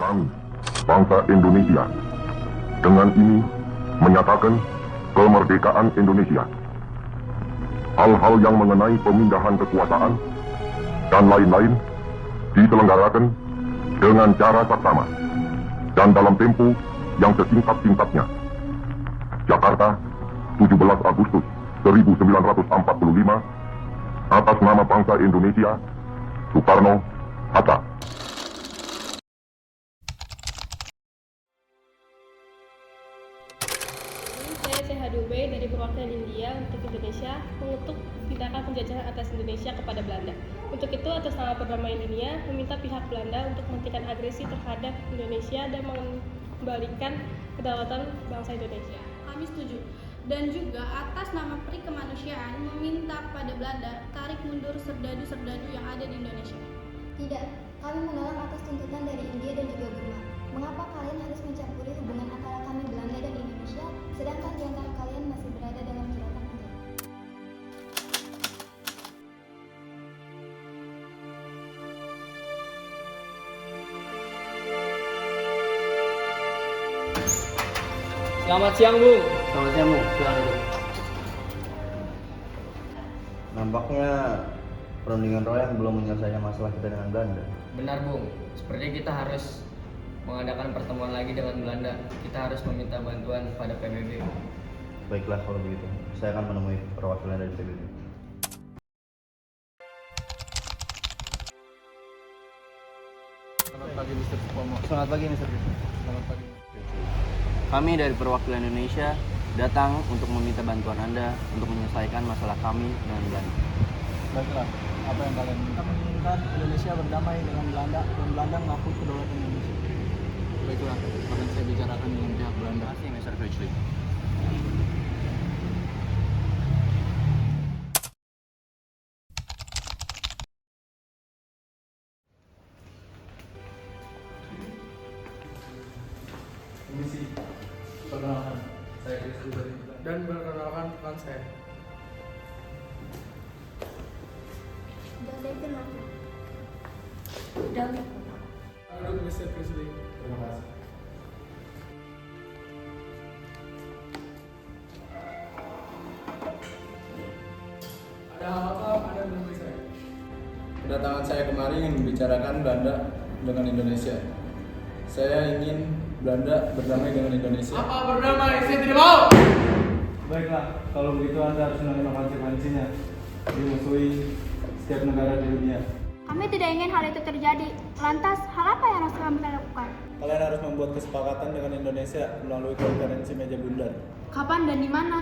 Kami, bangsa Indonesia, dengan ini menyatakan kemerdekaan Indonesia. Hal-hal yang mengenai pemindahan kekuasaan dan lain-lain diselenggarakan dengan cara saksama dan dalam tempo yang sesingkat-singkatnya. Jakarta, 17 Agustus 1945, atas nama bangsa Indonesia, Soekarno-Hatta. Saya CH2B dari perwakilan India untuk Indonesia mengutuk tindakan penjajahan atas Indonesia kepada Belanda. Untuk itu, atas nama perdamaian dunia, meminta pihak Belanda untuk menghentikan agresi terhadap Indonesia dan mengembalikan kedaulatan bangsa Indonesia. Kami setuju. Dan juga atas nama Peri Kemanusiaan meminta kepada Belanda tarik mundur serdadu-serdadu yang ada di Indonesia. Tidak, kami menolak atas tuntutan dari India dan juga Burma. Mengapa kalian harus mencampuri hubungan antara kami Belanda dan Indonesia, sedangkan di antara kalian masih berada dalam jeratan penjara? Selamat siang, Bung. Selamat siang, Bu. Silakan duduk. Nampaknya perundingan Royal belum menyelesaikan masalah kita dengan Belanda. Benar, Bung. Sepertinya kita harus mengadakan pertemuan lagi dengan Belanda. Kita harus meminta bantuan pada PBB. Baiklah kalau begitu. Saya akan menemui perwakilan dari PBB. Selamat pagi, Mr. Supomo. Selamat pagi, Mr. Selamat pagi. Kami dari perwakilan Indonesia datang untuk meminta bantuan Anda untuk menyelesaikan masalah kami dengan Belanda. Baiklah, apa yang kalian minta? Kami menginginkan Indonesia berdamai dengan Belanda dan Belanda mengakui kedaulatan Indonesia. Baiklah, akan saya bicarakan dengan pihak Belanda. Terima kasih, Mr. Critchley. Komisi, perkenalkan, saya Kristi dari dan perkenalkan rekan saya. Duduk, Mr. Kristi. Terima kasih. Ada hal apa Anda menemui saya? Kedatangan saya kemari ingin membicarakan Belanda dengan Indonesia. Saya ingin Belanda berdamai dengan Indonesia. Apa berdamai? Saya tidak mau! Baiklah, kalau begitu Anda harus menerima konsekuensinya. Dimusuhi setiap negara di dunia. Kami tidak ingin hal itu terjadi. Lantas, hal apa yang harus kami lakukan? Kalian harus membuat kesepakatan dengan Indonesia melalui konferensi meja bundar. Kapan dan di mana?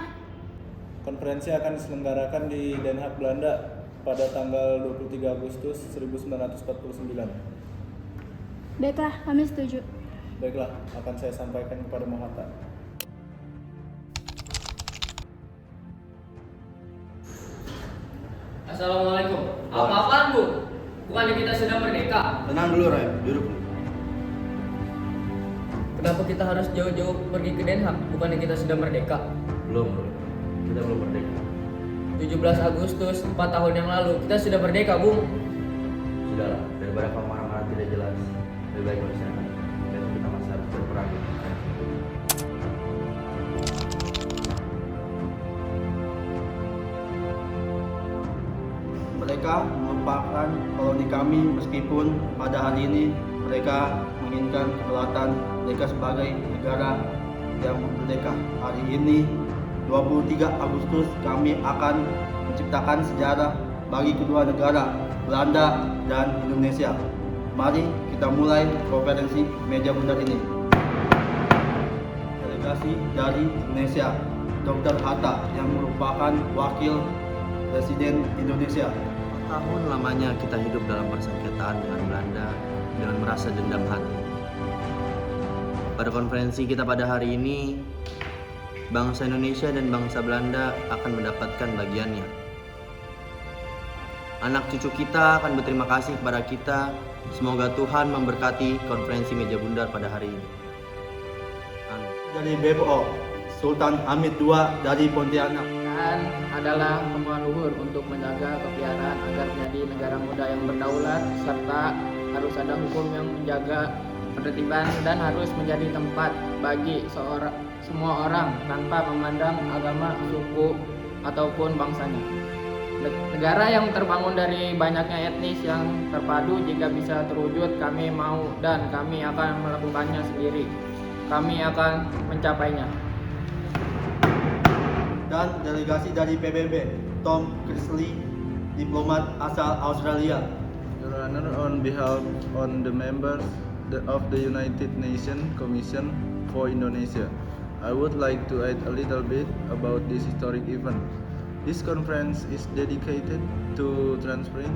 Konferensi akan diselenggarakan di Den Haag, Belanda pada tanggal 23 Agustus 1949. Baiklah, kami setuju. Baiklah, akan saya sampaikan kepada Mahathir. Assalamualaikum. Apa-apaan, Bu? Bukannya kita sudah merdeka? Tenang dulu, Roy. Duduk dulu. Kenapa kita harus jauh-jauh pergi ke Den Haag? Bukannya kita sudah merdeka? Belum, Roy. Kita belum merdeka. 17 Agustus 4 tahun yang lalu kita sudah merdeka, Bung. Sudahlah, daripada kamu marah-marah tidak jelas, lebih baik kalau saya besok kita masih harus berperang. Mereka merupakan koloni kami meskipun pada hari ini mereka menginginkan kedaulatan mereka sebagai negara yang merdeka. Hari ini 23 Agustus kami akan menciptakan sejarah bagi kedua negara, Belanda dan Indonesia. Mari kita mulai konferensi meja bundar ini. Delegasi dari Indonesia, Dr. Hatta yang merupakan wakil Presiden Indonesia. Tahun lamanya kita hidup dalam persengketaan dengan Belanda dengan merasa dendam hati. Pada konferensi kita pada hari ini, bangsa Indonesia dan bangsa Belanda akan mendapatkan bagiannya. Anak cucu kita akan berterima kasih kepada kita. Semoga Tuhan memberkati konferensi meja bundar pada hari ini. Amin. Dari BPO, Sultan Hamid II dari Pontianak. Dan adalah kemauan luhur untuk menjaga kebiayaan agar menjadi negara muda yang berdaulat serta harus ada hukum yang menjaga penertiban dan harus menjadi tempat bagi semua orang tanpa memandang agama, suku, ataupun bangsanya. Negara yang terbangun dari banyaknya etnis yang terpadu jika bisa terwujud, kami mau dan kami akan melakukannya sendiri. Kami akan mencapainya. Dan delegasi dari PBB, Tom Chrisley, diplomat asal Australia. Your Honor, on behalf of the members of the United Nations Commission for Indonesia, I would like to add a little bit about this historic event. This conference is dedicated to transferring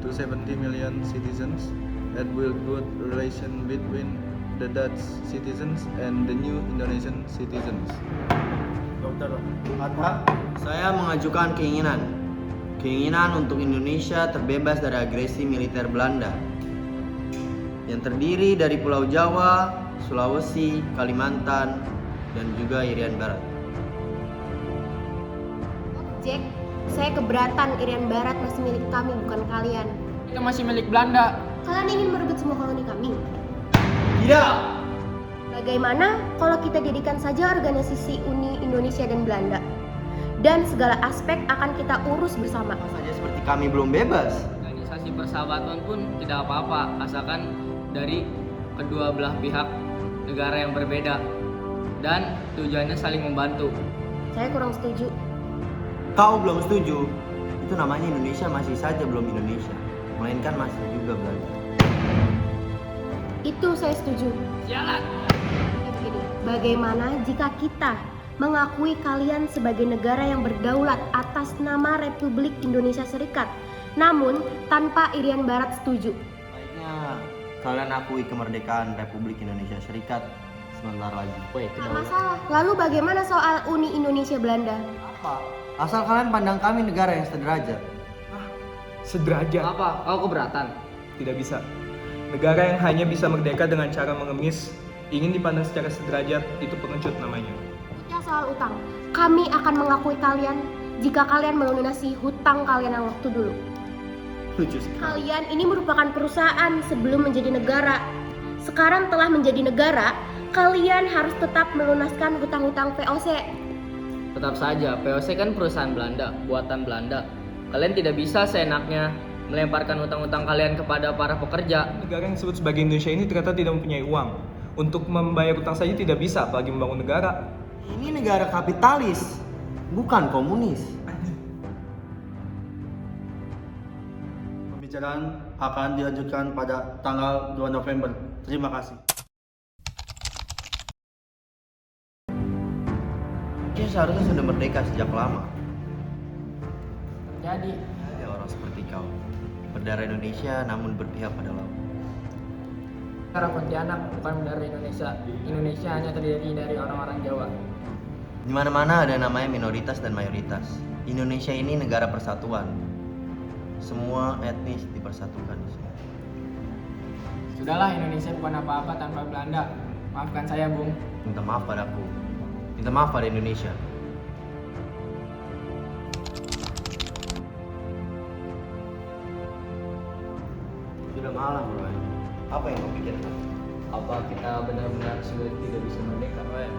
to 70 million citizens and will build relation between the Dutch citizens and the new Indonesian citizens. Dr. Atta, Saya mengajukan keinginan untuk Indonesia terbebas dari agresi militer Belanda yang terdiri dari Pulau Jawa, Sulawesi, Kalimantan, dan juga Irian Barat. Jack, saya keberatan Irian Barat masih milik kami, bukan kalian. Itu masih milik Belanda. Kalian ingin merebut semua koloni kami? Tidak! Bagaimana kalau kita jadikan saja organisasi Uni Indonesia dan Belanda? Dan segala aspek akan kita urus bersama. Saja seperti kami belum bebas. Organisasi persahabatan pun tidak apa-apa, asalkan dari kedua belah pihak negara yang berbeda dan tujuannya saling membantu. Saya kurang setuju. Kau belum setuju? Itu namanya Indonesia masih saja belum Indonesia, melainkan masih juga Belanda. Itu saya setuju. Jalan! Begini, bagaimana jika kita mengakui kalian sebagai negara yang berdaulat atas nama Republik Indonesia Serikat, namun tanpa Irian Barat setuju? Baiknya kalian akui kemerdekaan Republik Indonesia Serikat sebentar lagi. Tak masalah. Lalu bagaimana soal Uni Indonesia Belanda? Apa? Asal kalian pandang kami negara yang sederajat. Sederajat? Apa? Kau keberatan? Tidak bisa. Negara yang hanya bisa merdeka dengan cara mengemis, ingin dipandang secara sederajat, itu pengecut namanya. Ya, soal utang. Kami akan mengakui kalian jika kalian melunasi hutang kalian yang waktu dulu. Lucu sekali. Kalian ini merupakan perusahaan sebelum menjadi negara. Sekarang telah menjadi negara, kalian harus tetap melunaskan hutang-hutang VOC. Tetap saja, VOC kan perusahaan Belanda, buatan Belanda. Kalian tidak bisa seenaknya melemparkan utang-utang kalian kepada para pekerja. Negara yang disebut sebagai Indonesia ini ternyata tidak mempunyai uang. Untuk membayar utang saja tidak bisa, apalagi membangun negara. Ini negara kapitalis, bukan komunis. Pembicaraan akan dilanjutkan pada tanggal 2 November. Terima kasih. Indonesia seharusnya sudah merdeka sejak lama. Jadi, Ada orang seperti kau, berdarah Indonesia namun berpihak pada laut. negara Pontianak bukan berdarah Indonesia. Indonesia hanya terdiri dari orang-orang Jawa. Di mana-mana ada namanya minoritas dan mayoritas. Indonesia ini negara persatuan. Semua etnis dipersatukan di sini. Sudahlah, Indonesia bukan apa-apa tanpa Belanda. Maafkan saya, Bung. Minta maaf padaku. Minta maaf pada Indonesia. Sudah malam, bro. Apa yang kau pikirkan? Apa kita benar-benar sudah tidak bisa merdeka, Roy?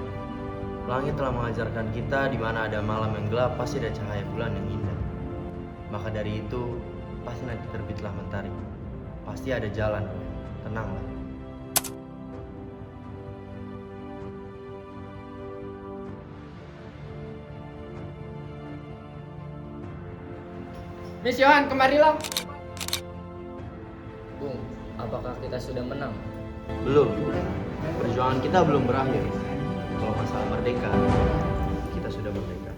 Langit telah mengajarkan kita di mana ada malam yang gelap pasti ada cahaya bulan yang indah. Maka dari itu pasti nanti terbitlah mentari. Pasti ada jalan, Roy. Tenanglah. Miss Yohan, kemarilah. Bung, apakah kita sudah menang? Belum. Perjuangan kita belum berakhir. Kalau masalah merdeka, kita sudah merdeka.